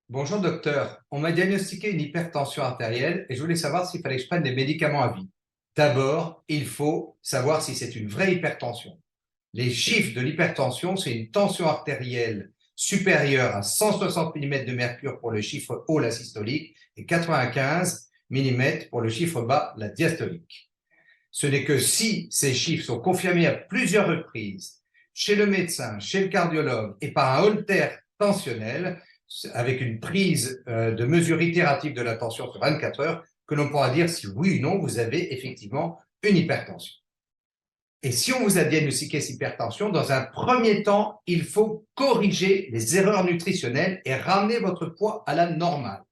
Bonjour docteur, on m'a diagnostiqué une hypertension artérielle et je voulais savoir s'il fallait que je prenne des médicaments à vie. D'abord, il faut savoir si c'est une vraie hypertension. Les chiffres de l'hypertension, c'est une tension artérielle supérieure à 160 mm de mercure pour le chiffre haut, la systolique, et 95 mm pour le chiffre bas, la diastolique. Ce n'est que si ces chiffres sont confirmés à plusieurs reprises chez le médecin, chez le cardiologue et par un holter tensionnel, avec une prise de mesure itérative de la tension sur 24 heures, que l'on pourra dire si oui ou non vous avez effectivement une hypertension. Et si on vous a diagnostiqué cette hypertension, dans un premier temps, il faut corriger les erreurs nutritionnelles et ramener votre poids à la normale.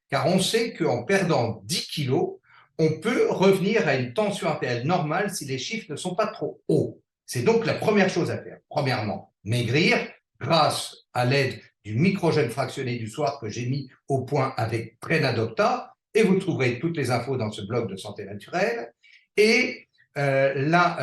Car on sait qu'en perdant 10 kilos, on peut revenir à une tension artérielle normale si les chiffres ne sont pas trop hauts. C'est donc la première chose à faire. Premièrement, maigrir grâce à l'aide du microgène fractionné du soir que j'ai mis au point avec Prénadopta, et vous trouverez toutes les infos dans ce blog de santé naturelle, et la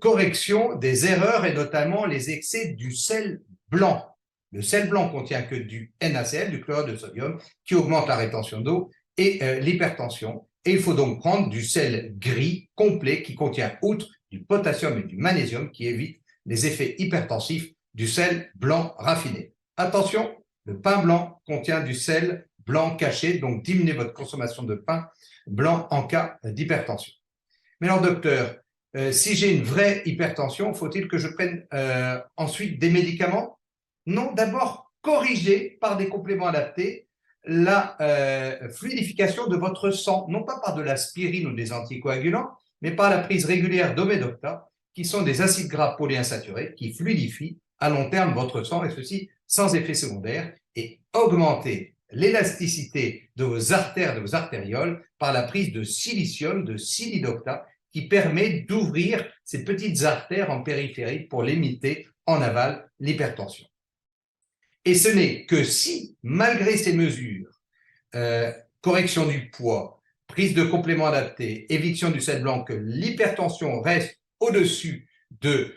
correction des erreurs et notamment les excès du sel blanc. Le sel blanc contient que du NaCl, du chlorure de sodium, qui augmente la rétention d'eau et l'hypertension. Et il faut donc prendre du sel gris complet qui contient, outre du potassium et du magnésium, qui évite les effets hypertensifs du sel blanc raffiné. Attention, le pain blanc contient du sel blanc caché, donc diminuez votre consommation de pain blanc en cas d'hypertension. Mais alors, docteur, si j'ai une vraie hypertension, faut-il que je prenne ensuite des médicaments? Non, d'abord, corriger par des compléments adaptés la fluidification de votre sang, non pas par de l'aspirine ou des anticoagulants, mais par la prise régulière d'Omedocta, qui sont des acides gras polyinsaturés qui fluidifient à long terme votre sang, et ceci sans effet secondaire, et augmenter l'élasticité de vos artères, de vos artérioles, par la prise de silicium, de Silidocta, qui permet d'ouvrir ces petites artères en périphérie pour limiter en aval l'hypertension. Et ce n'est que si, malgré ces mesures, correction du poids, prise de compléments adaptés, éviction du sel blanc, que l'hypertension reste au-dessus de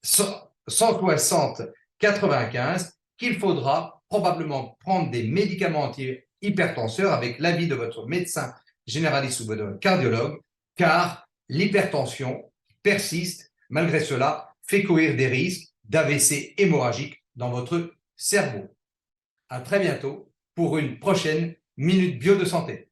160-95, qu'il faudra probablement prendre des médicaments anti-hypertenseurs avec l'avis de votre médecin généraliste ou de votre cardiologue, car l'hypertension persiste, malgré cela, fait courir des risques d'AVC hémorragique dans votre cerveau. À très bientôt pour une prochaine Minute Bio de Santé.